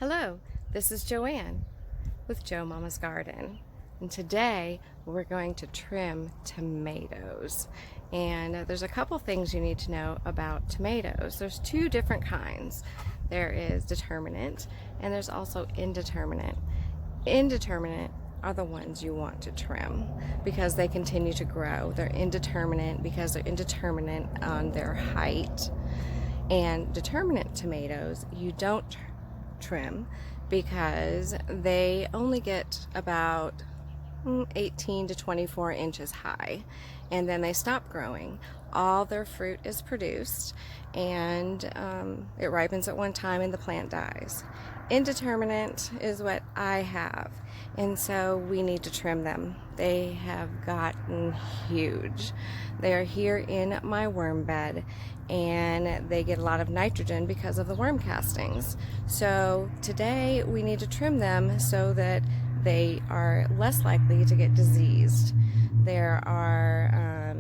Hello, this is Joanne with Joe Mama's Garden, and today we're going to trim tomatoes. And there's a couple things you need to know about tomatoes. There's two different kinds. There is determinate and there's also indeterminate. Indeterminate are the ones you want to trim because they continue to grow. They're indeterminate because they're indeterminate on their height. And determinate tomatoes you don't trim because they only get about 18 to 24 inches high, and then they stop growing. All their fruit is produced, and it ripens at one time and the plant dies. Indeterminate is what I have, and so we need to trim them. They have gotten huge. They are here in my worm bed, and they get a lot of nitrogen because of the worm castings. So today we need to trim them so that they are less likely to get diseased. There are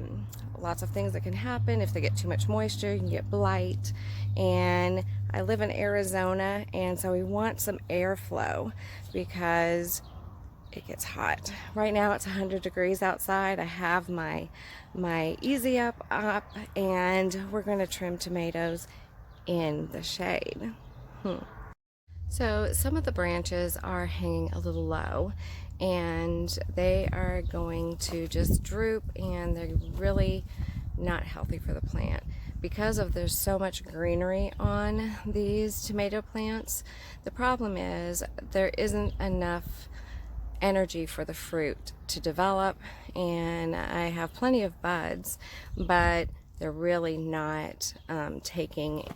lots of things that can happen. If they get too much moisture, you can get blight. And I live in Arizona, and so we want some airflow because it gets hot. Right now it's 100 degrees outside. I have my Easy Up, and we're going to trim tomatoes in the shade. So some of the branches are hanging a little low, and they are going to just droop, and they're really not healthy for the plant. Because of there's so much greenery on these tomato plants, the problem is there isn't enough energy for the fruit to develop, and I have plenty of buds, but they're really not taking,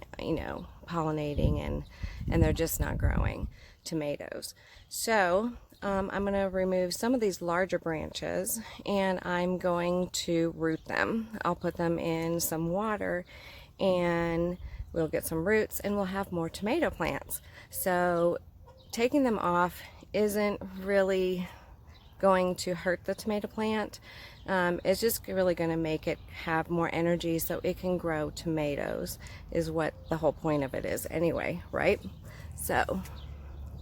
pollinating, and they're just not growing tomatoes. So I'm going to remove some of these larger branches, and I'm going to root them. I'll put them in some water, and we'll get some roots, and we'll have more tomato plants. So taking them off isn't really going to hurt the tomato plant. It's just really going to make it have more energy so it can grow tomatoes, is what the whole point of it is anyway, right? So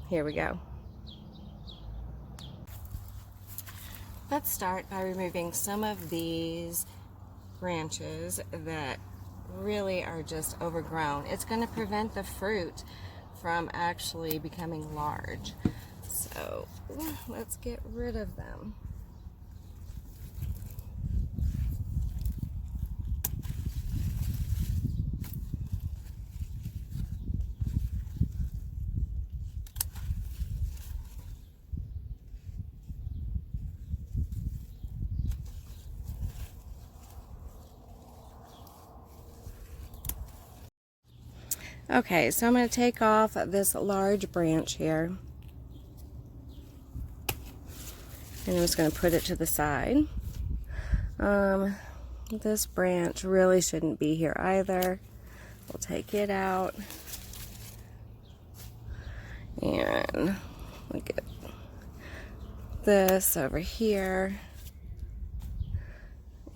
here we go. Let's start by removing some of these branches that really are just overgrown. It's going to prevent the fruit from actually becoming large. So let's get rid of them. Okay, so I'm going to take off this large branch here, and I'm just going to put it to the side. This branch really shouldn't be here either. We'll take it out, and we'll get this over here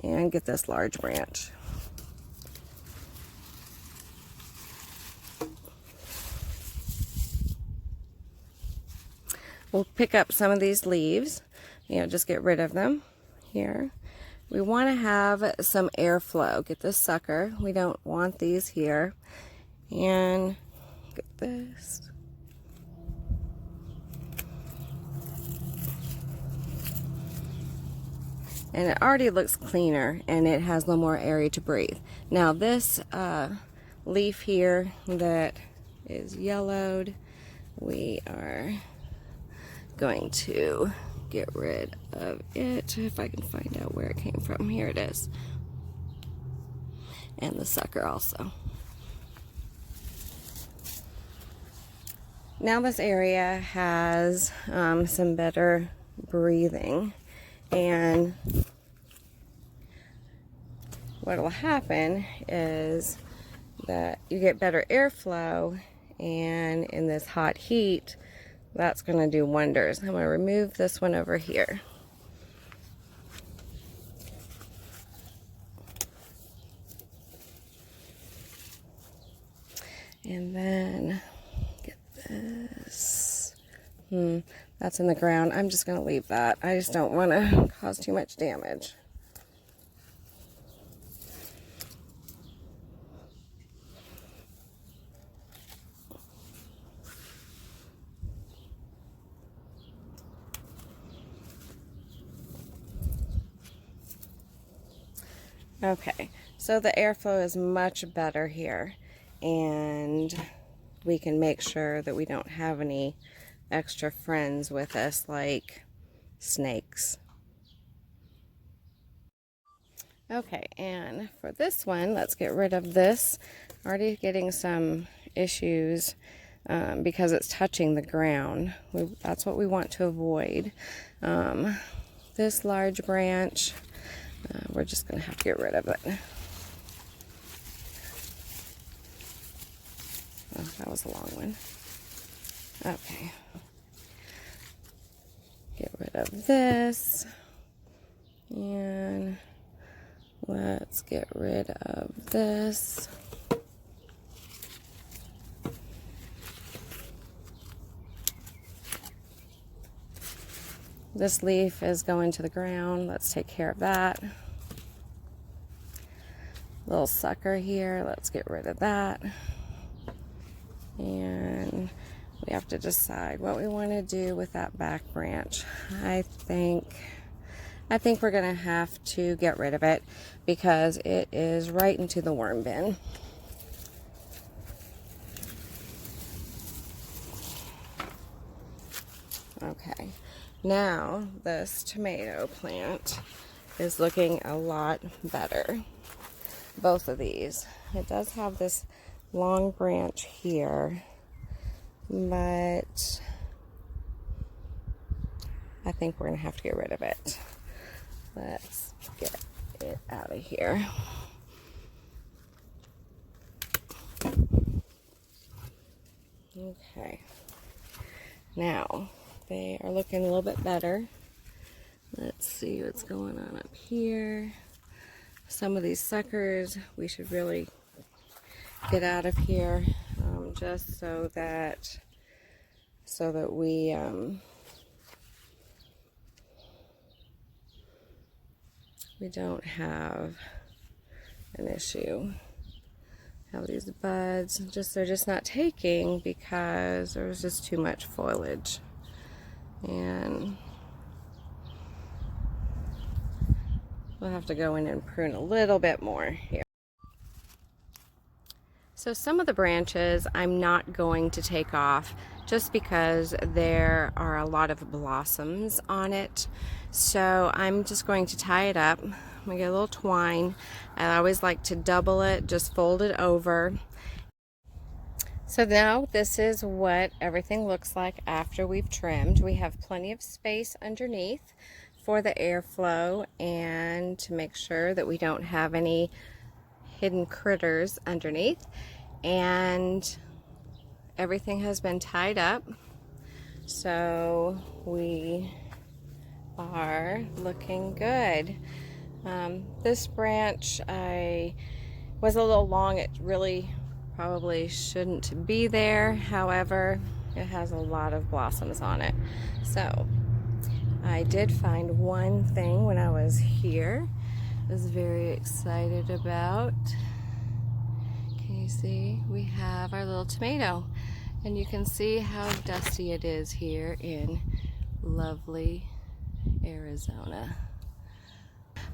and get this large branch. We'll pick up some of these leaves, just get rid of them here. We want to have some airflow. Get this sucker. We don't want these here. And get this. And it already looks cleaner, and it has a little more area to breathe. Now this leaf here that is yellowed, we are going to get rid of it. If I can find out where it came from. Here it is. And the sucker also. Now this area has some better breathing, and what will happen is that you get better airflow, and in this hot heat, that's going to do wonders. I'm going to remove this one over here. And then get this. That's in the ground. I'm just going to leave that. I just don't want to cause too much damage. Okay, so the airflow is much better here, and we can make sure that we don't have any extra friends with us like snakes. Okay, and for this one, let's get rid of this. Already getting some issues because it's touching the ground. That's what we want to avoid. This large branch, we're just going to have to get rid of it. Oh, that was a long one. Okay. Get rid of this. And let's get rid of this. This leaf is going to the ground. Let's take care of that. Little sucker here. Let's get rid of that. And we have to decide what we want to do with that back branch. I think we're going to have to get rid of it because it is right into the worm bin. Okay, now this tomato plant is looking a lot better. Both of these. It does have this long branch here, but I think we're going to have to get rid of it. Let's get it out of here. Okay. Now, they are looking a little bit better. Let's see what's going on up here. Some of these suckers we should really get out of here, just so that we don't have an issue. Have these buds they're just not taking because there's just too much foliage, and we'll have to go in and prune a little bit more here. So some of the branches I'm not going to take off just because there are a lot of blossoms on it. So I'm just going to tie it up. I'm going to get a little twine. I always like to double it, just fold it over. So now this is what everything looks like after we've trimmed. We have plenty of space underneath for the airflow and to make sure that we don't have any hidden critters underneath, and everything has been tied up, so we are looking good. This branch was a little long. It really probably shouldn't be there, however it has a lot of blossoms on it. So I did find one thing when I was here I was very excited about. Can you see? We have our little tomato, and you can see how dusty it is here in lovely Arizona.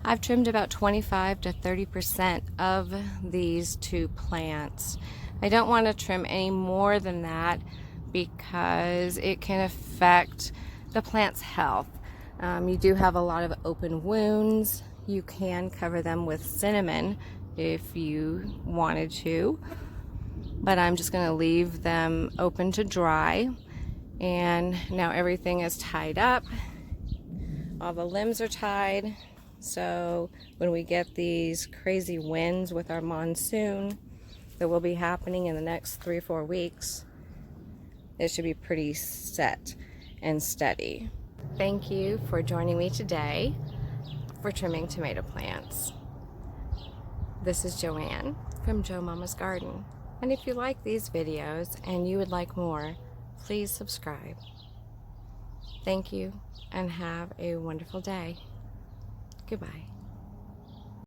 I've trimmed about 25 to 30% of these two plants. I don't want to trim any more than that because it can affect the plant's health. You do have a lot of open wounds. You can cover them with cinnamon if you wanted to, but I'm just going to leave them open to dry. And now everything is tied up. All the limbs are tied, so when we get these crazy winds with our monsoon that will be happening in the next 3 or 4 weeks, it should be pretty set and steady. Thank you for joining me today for trimming tomato plants. This is Joanne from Jo Mama's Garden, and if you like these videos and you would like more, please subscribe. Thank you and have a wonderful day. Goodbye.